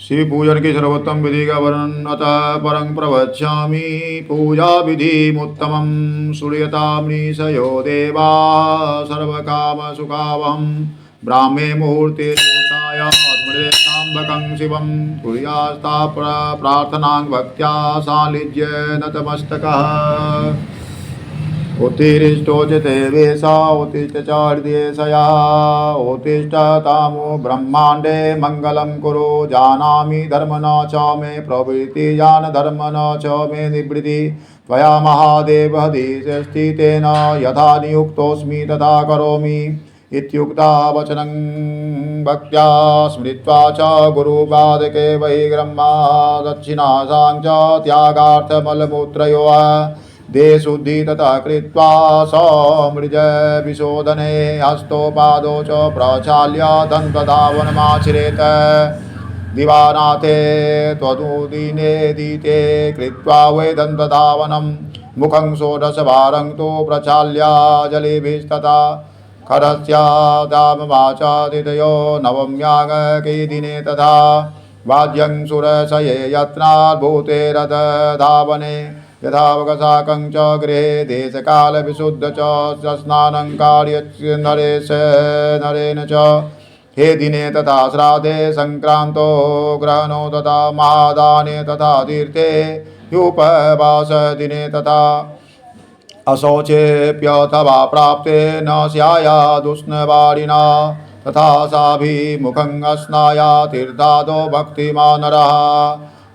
शिव पूजन की सर्वोत्तम विधि का वर्णन अतः परं प्रवक्ष्यामि। पूजा विधिमुत्तमं सूर्यतामृषयो देवा सर्वकाम सुखावहं ब्राह्मे मुहूर्ते त्र्यम्बकं शिवं कुर्यास्ता प्रार्थनां भक्त्या सालिज्य नतमस्तकः। उत्तिष्ठोचिते वेशा उत्तिष्ठ च हृदयेशया उत्तिष्ठ तामो ब्रह्माण्डे मङ्गलं कुरु। जानामि धर्म न च मे प्रवृत्ति जान धर्म न च मे निवृत्ति त्वया महादेव हदिष्यस्ति तेन यथा नियुक्तोऽस्मि तथा करोमि। इत्युक्ता वचनं भक्त्या स्मृत्वा च गुरुपादके वै ब्रह्मा दक्षिणासां च त्यागार्थमलमूत्रयोः देशुद्धि तथा कृत्वा समृज विशोधने हस्तोपादो च प्रचाल्य दन्तधावनमाचरेत्। दिवानाथे त्वदुदीने दीते कृत्वा वै दन्तधावनं मुखं षोडशवारं तु प्रचाल्य जलेभिस्तथा खरस्यादामवाचादितयो नवम्याङ्के दिने तथा वाद्यं सुरसये यत्नाद्भूते रथधावने यथावकाशं च गृहे देशकालविशुद्ध च स्नानं कार्यस्य नरेण च। हे दिने तथा श्राद्धे संक्रांतो ग्रहणो तथा महादाने तथा तीर्थे ह्युपवास दिने तथा अशौचेऽप्यथवा प्राप्ते न स्यायादुष्णवारिणा तथा साभिमुखं स्नाया तीर्थादो भक्तिमान् नरः।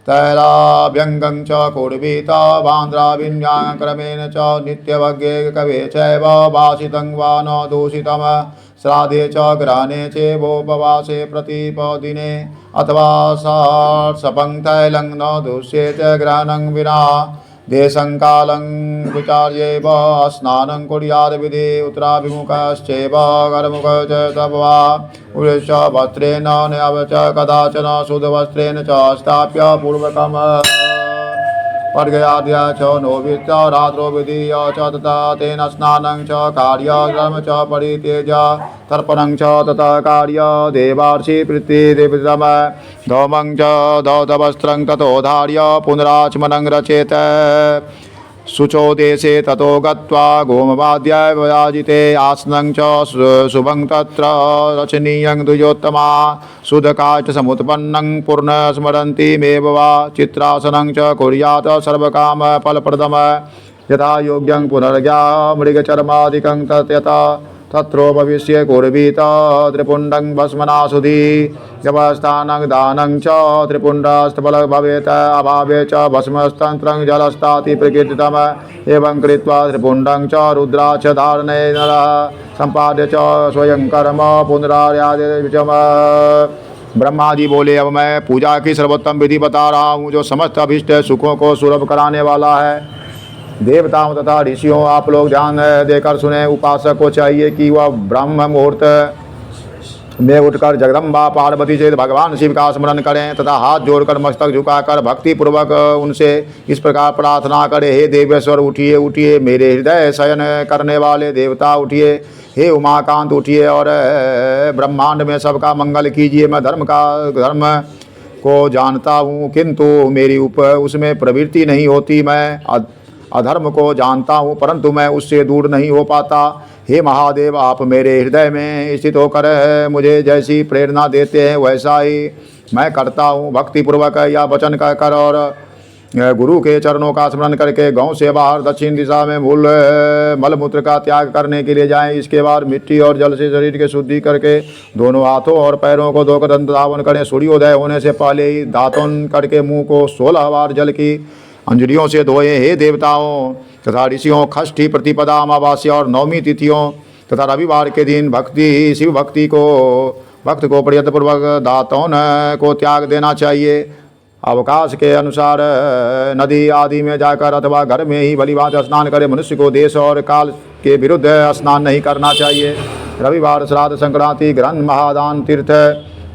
तैलाभ्यङ्गं च कुर्वीत बान्ध्राविन्याक्रमेण च नित्यभगे कवे चैव वासितं वा न दूषितं। श्राद्धे च ग्रहणे चैवोपवासे प्रतिपदिने अथवा सपं तैलं न दूष्येत ग्रहणं विना। देशं कालं विचार्यैव स्नानं कुर्याद् विधि उत्तराभिमुखश्चैव करमुख च तवा उरुष वस्त्रेण नैव च कदाचन शुद्धवस्त्रेण च स्थाप्य पूर्वकम् पर्घयाद्य च नोवित्य रात्रो विधीय च तथा तेन स्नानं च कार्यक्रम च परित्यज्य तर्पणं च तथा कार्य देवार्षि प्रीतिदेवतम धौमं च धौतवस्त्रं ततो धार्य पुनराचमनं रचेत। शुचो देशे ततो गत्वा गोमवाद्याय विराजिते आसनं च शुभं तत्र रचनीयं द्विजोत्तमा शुद्धकाष्ठ समुत्पन्नं पूर्णस्मरन्तीमेव वा चित्रासनं च कुर्यात् सर्वकाम फलप्रदम् यथा योग्यं पुनर्ज्ञा मृगचर्मादिकं तत्यथा तत्रोपविश्य कुर्वीत त्रिपुण्डं भस्मनाशुधि जपस्थानं दानं च त्रिपुण्डस्थफल भवेत् अभावे च भस्मस्तन्त्रं जलस्ताति प्रकीर्तितम् एवं कृत्वा त्रिपुण्डं च रुद्राक्ष धारणे नरः सम्पाद्य च स्वयं कर्म पुनरार्यादिविचम। ब्रह्मा जी बोले, अब मैं पूजा की सर्वोत्तम विधि बता रहा हूँ जो समस्त अभिष्ट सुखों को सुलभ कराने वाला है। देवताओं तथा ऋषियों, आप लोग ध्यान देकर सुने। उपासक को चाहिए कि वह ब्रह्म मुहूर्त में उठकर जगदम्बा पार्वती से भगवान शिव का स्मरण करें तथा हाथ जोड़कर मस्तक झुकाकर भक्ति पूर्वक उनसे इस प्रकार प्रार्थना करें, हे देवेश्वर उठिए उठिए, मेरे हृदय शयन करने वाले देवता उठिए, हे उमाकांत उठिए और ब्रह्मांड में सबका मंगल कीजिए। मैं धर्म को जानता हूँ किंतु मेरी उसमें प्रवृत्ति नहीं होती। मैं अधर्म को जानता हूँ परंतु मैं उससे दूर नहीं हो पाता। हे महादेव, आप मेरे हृदय में स्थित होकर मुझे जैसी प्रेरणा देते हैं वैसा ही मैं करता हूँ। भक्तिपूर्वक या वचन कहकर और गुरु के चरणों का स्मरण करके गांव से बाहर दक्षिण दिशा में मलमूत्र का त्याग करने के लिए जाएं। इसके बाद मिट्टी और जल से शरीर की शुद्धि करके दोनों हाथों और पैरों को धोकर दंत धावन करें। सूर्योदय होने से पहले ही दातुन करके मुंह को 16 बार जल की अंजलियों से धोए। हे देवताओं तथा ऋषियों, षष्ठी प्रतिपदा अमावास्या और नवमी तिथियों तथा रविवार के दिन शिव भक्ति को भक्त को प्रयत्नपूर्वक दातून को त्याग देना चाहिए। अवकाश के अनुसार नदी आदि में जाकर अथवा घर में ही भलीभांति स्नान करे। मनुष्य को देश और काल के विरुद्ध स्नान नहीं करना चाहिए। रविवार, श्राद्ध, संक्रांति, ग्रहण, महादान, तीर्थ,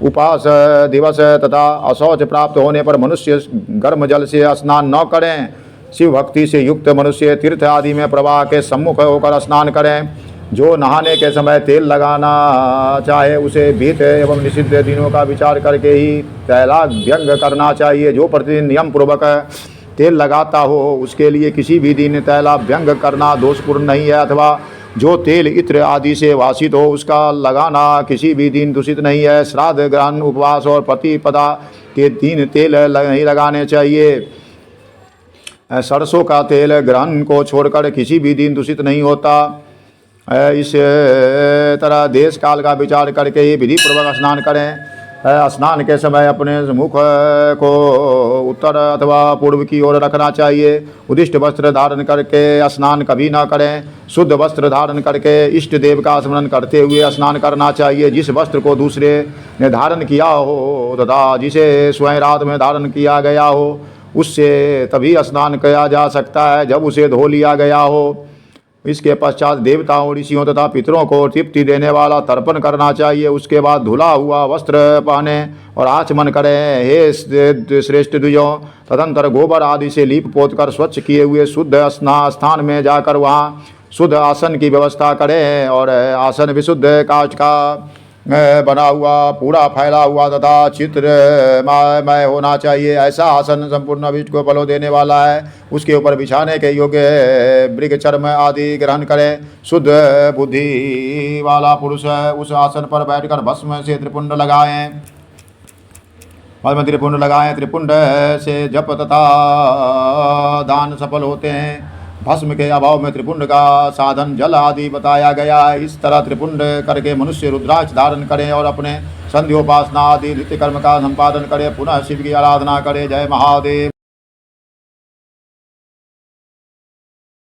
उपास दिवस तथा अशौच प्राप्त होने पर मनुष्य गर्म जल से स्नान न करें। शिव भक्ति से युक्त मनुष्य तीर्थ आदि में प्रवाह के सम्मुख होकर स्नान करें। जो नहाने के समय तेल लगाना चाहे उसे विहित एवं निषिद्ध दिनों का विचार करके ही तैलाभ्यंग करना चाहिए। जो प्रतिदिन नियम पूर्वक तेल लगाता हो उसके लिए किसी भी दिन तैलाभ्यंग करना दोषपूर्ण नहीं है, अथवा जो तेल इत्र आदि से वासित हो उसका लगाना किसी भी दिन दूषित नहीं है। श्राद्ध, ग्रहण, उपवास और प्रतिपदा के दिन तेल नहीं लगाने चाहिए। सरसों का तेल ग्रहण को छोड़कर किसी भी दिन दूषित नहीं होता। इस तरह देश काल का विचार करके ही विधि पूर्वक स्नान करें। स्नान के समय अपने मुख को उत्तर अथवा पूर्व की ओर रखना चाहिए। उदिष्ट वस्त्र धारण करके स्नान कभी न करें। शुद्ध वस्त्र धारण करके इष्ट देव का स्मरण करते हुए स्नान करना चाहिए। जिस वस्त्र को दूसरे ने धारण किया हो तथा जिसे स्वयं रात में धारण किया गया हो उससे तभी स्नान किया जा सकता है जब उसे धो लिया गया हो। इसके पश्चात देवताओं, ऋषियों तथा पितरों को तृप्ति देने वाला तर्पण करना चाहिए। उसके बाद धुला हुआ वस्त्र पहने और आचमन करें। हे श्रेष्ठ द्विजों, तदंतर गोबर आदि से लीप पोत कर स्वच्छ किए हुए शुद्ध स्थान में जाकर वहाँ शुद्ध आसन की व्यवस्था करें और आसन विशुद्ध काष्ठ का बना हुआ, पूरा फैला हुआ तथा चित्रमय होना चाहिए। ऐसा आसन संपूर्ण विश्व को बलो देने वाला है। उसके ऊपर बिछाने के योग्य मृग चर्म आदि ग्रहण करें। शुद्ध बुद्धि वाला पुरुष उस आसन पर बैठकर भस्म से त्रिपुंड लगाएं। त्रिपुंड से जप तथा दान सफल होते हैं। भस्म के अभाव में त्रिपुंड का साधन जल आदि बताया गया है। इस तरह त्रिपुंड करके मनुष्य रुद्राक्ष धारण करें और अपने संध्योपासना आदि नित्य कर्म का संपादन करें। पुनः शिव की आराधना करें। जय महादेव।